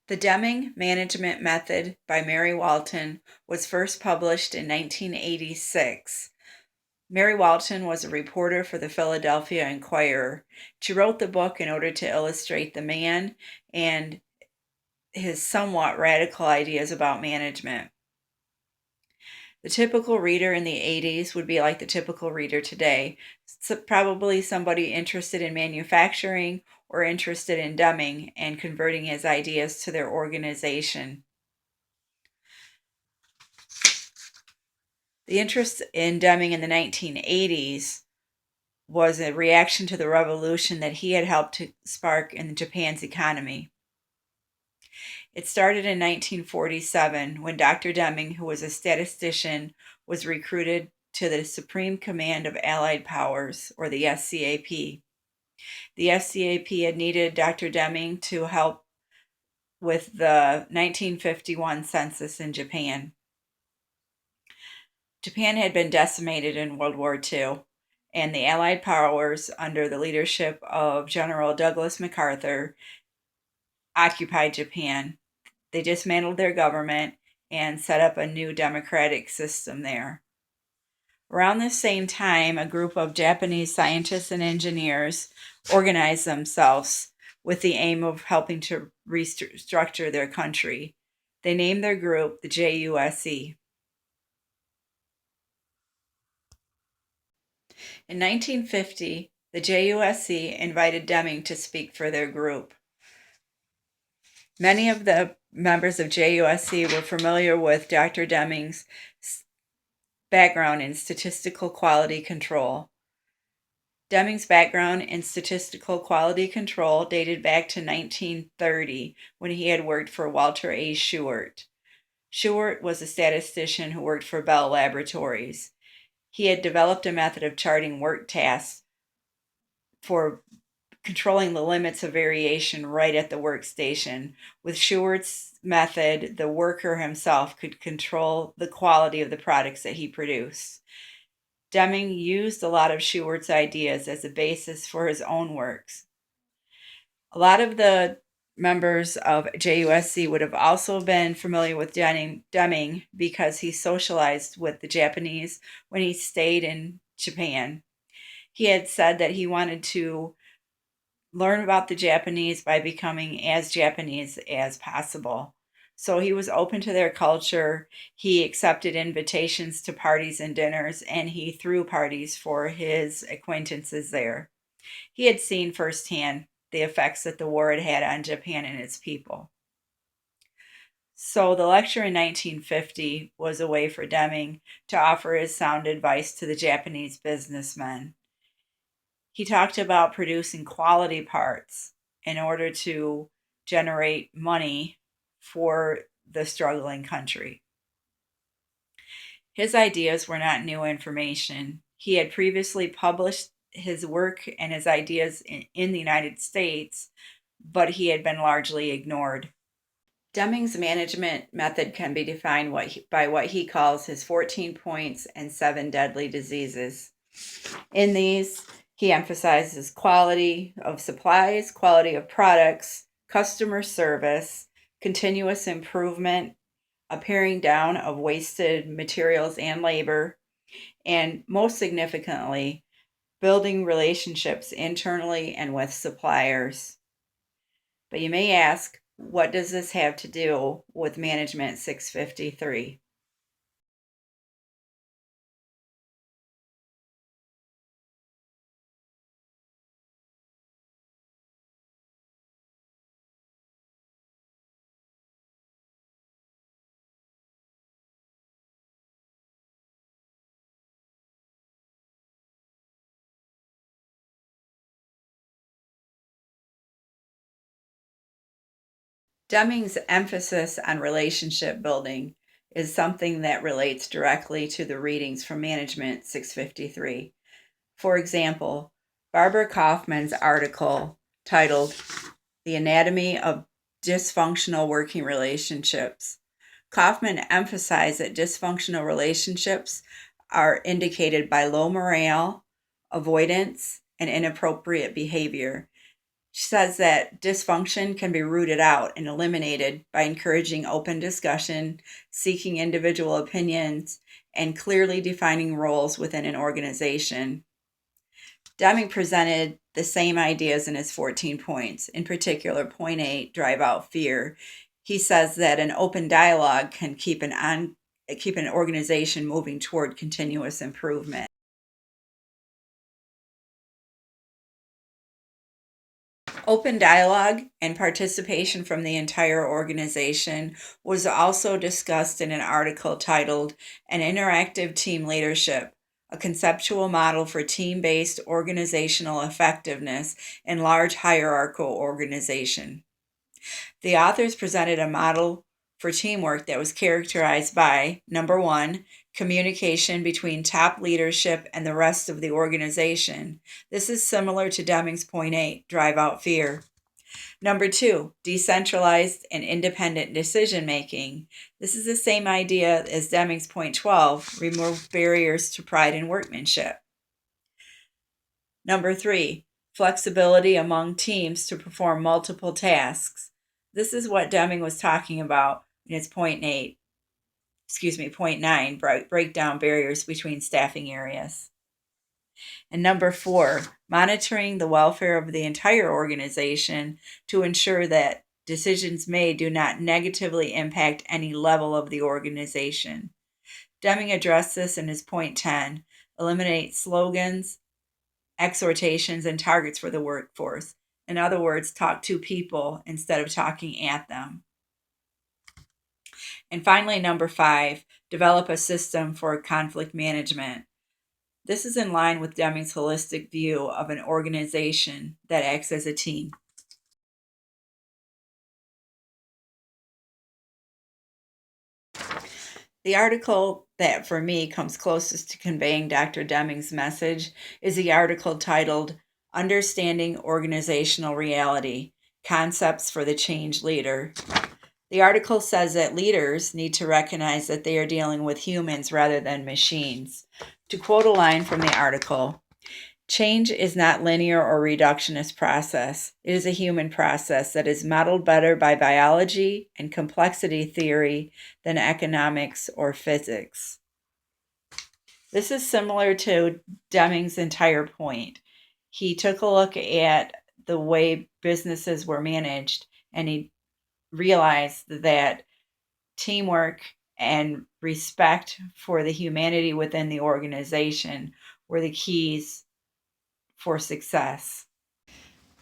The Deming Management Method by Mary Walton was first published in 1986. Mary Walton was a reporter for the Philadelphia Inquirer. She wrote the book in order to illustrate the man and his somewhat radical ideas about management. The typical reader in the 80s would be like the typical reader today. Probably somebody interested in manufacturing or interested in Deming and converting his ideas to their organization. The interest in Deming in the 1980s was a reaction to the revolution that he had helped to spark in Japan's economy. It started in 1947 when Dr. Deming, who was a statistician, was recruited to the Supreme Command of Allied Powers, or the SCAP. The SCAP had needed Dr. Deming to help with the 1951 census in Japan. Japan had been decimated in World War II, and the Allied powers, under the leadership of General Douglas MacArthur, occupied Japan. They dismantled their government and set up a new democratic system there. Around the same time, a group of Japanese scientists and engineers organized themselves with the aim of helping to restructure their country. They named their group the JUSE. In 1950, the JUSE invited Deming to speak for their group. Many of the members of JUSE were familiar with Dr. Deming's background in statistical quality control. Deming's background in statistical quality control dated back to 1930 when he had worked for Walter A. Shewhart. Shewhart was a statistician who worked for Bell Laboratories. He had developed a method of charting work tasks for controlling the limits of variation right at the workstation. With Shewhart's method, the worker himself could control the quality of the products that he produced. Deming used a lot of Shewhart's ideas as a basis for his own works. A lot of the members of JUSC would have also been familiar with Deming because he socialized with the Japanese when he stayed in Japan. He had said that he wanted to learn about the Japanese by becoming as Japanese as possible. So he was open to their culture. He accepted invitations to parties and dinners, and he threw parties for his acquaintances there. He had seen firsthand the effects that the war had had on Japan and its people. So the lecture in 1950 was a way for Deming to offer his sound advice to the Japanese businessmen. He talked about producing quality parts in order to generate money for the struggling country. His ideas were not new information. He had previously published his work and his ideas in the United States, but he had been largely ignored. Deming's management method can be defined by what he calls his 14 points and 7 deadly diseases. In these, he emphasizes quality of supplies, quality of products, customer service, continuous improvement, a paring down of wasted materials and labor, and most significantly, building relationships internally and with suppliers. But you may ask, what does this have to do with Management 653? Deming's emphasis on relationship building is something that relates directly to the readings from Management 653. For example, Barbara Kaufman's article titled The Anatomy of Dysfunctional Working Relationships. Kaufman emphasized that dysfunctional relationships are indicated by low morale, avoidance, and inappropriate behavior. She says that dysfunction can be rooted out and eliminated by encouraging open discussion, seeking individual opinions, and clearly defining roles within an organization. Deming presented the same ideas in his 14 points, in particular, point 8, drive out fear. He says that an open dialogue can keep an organization moving toward continuous improvement. Open dialogue and participation from the entire organization was also discussed in an article titled An Interactive Team Leadership, a conceptual model for team-based organizational effectiveness in large hierarchical organization. The authors presented a model for teamwork that was characterized by, number one, communication between top leadership and the rest of the organization. This is similar to Deming's point 8, drive out fear. Number two, decentralized and independent decision making. This is the same idea as Deming's point 12, remove barriers to pride and workmanship. Number three, flexibility among teams to perform multiple tasks. This is what Deming was talking about in his point 9, break down barriers between staffing areas. And number four, monitoring the welfare of the entire organization to ensure that decisions made do not negatively impact any level of the organization. Deming addressed this in his point 10, eliminate slogans, exhortations, and targets for the workforce. In other words, talk to people instead of talking at them. And finally, number 5, develop a system for conflict management. This is in line with Deming's holistic view of an organization that acts as a team. The article that for me comes closest to conveying Dr. Deming's message is the article titled Understanding Organizational Reality, Concepts for the Change Leader. The article says that leaders need to recognize that they are dealing with humans rather than machines. To quote a line from the article, change is not linear or reductionist process. It is a human process that is modeled better by biology and complexity theory than economics or physics. This is similar to Deming's entire point. He took a look at the way businesses were managed and he realized that teamwork and respect for the humanity within the organization were the keys for success.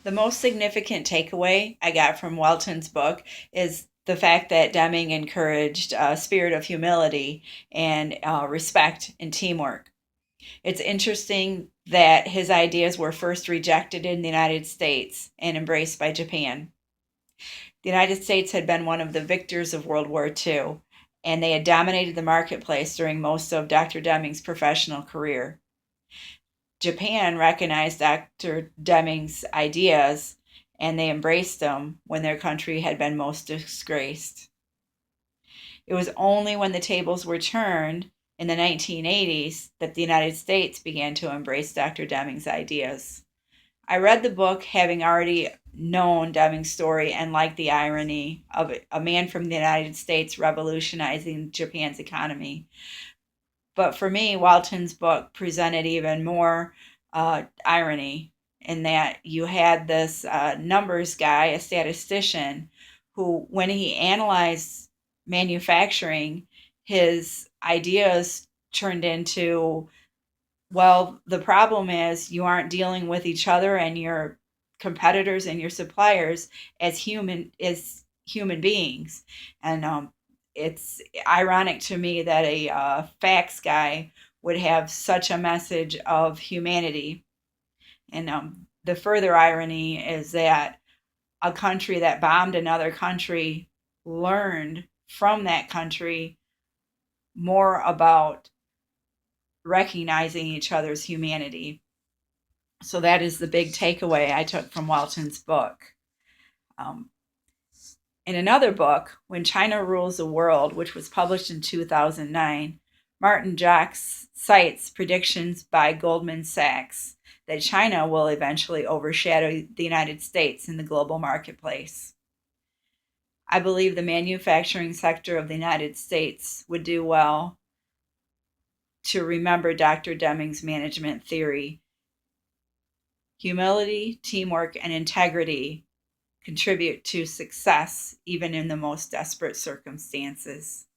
The most significant takeaway I got from Welton's book is the fact that Deming encouraged a spirit of humility and respect and teamwork. It's interesting that his ideas were first rejected in the United States and embraced by Japan. The United States had been one of the victors of World War II, and they had dominated the marketplace during most of Dr. Deming's professional career. Japan recognized Dr. Deming's ideas and they embraced them when their country had been most disgraced. It was only when the tables were turned in the 1980s that the United States began to embrace Dr. Deming's ideas. I read the book having already known Deming's story and liked the irony of a man from the United States revolutionizing Japan's economy. But for me, Walton's book presented even more irony in that you had this numbers guy, a statistician, who, when he analyzed manufacturing, his ideas turned into, well, the problem is you aren't dealing with each other and your competitors and your suppliers as human beings. And it's ironic to me that a facts guy would have such a message of humanity. And the further irony is that a country that bombed another country learned from that country more about recognizing each other's humanity. So that is the big takeaway I took from Walton's book. In another book, When China Rules the World, which was published in 2009, Martin Jacques cites predictions by Goldman Sachs that China will eventually overshadow the United States in the global marketplace. I believe the manufacturing sector of the United States would do well to remember Dr. Deming's management theory. Humility, teamwork, and integrity contribute to success even in the most desperate circumstances.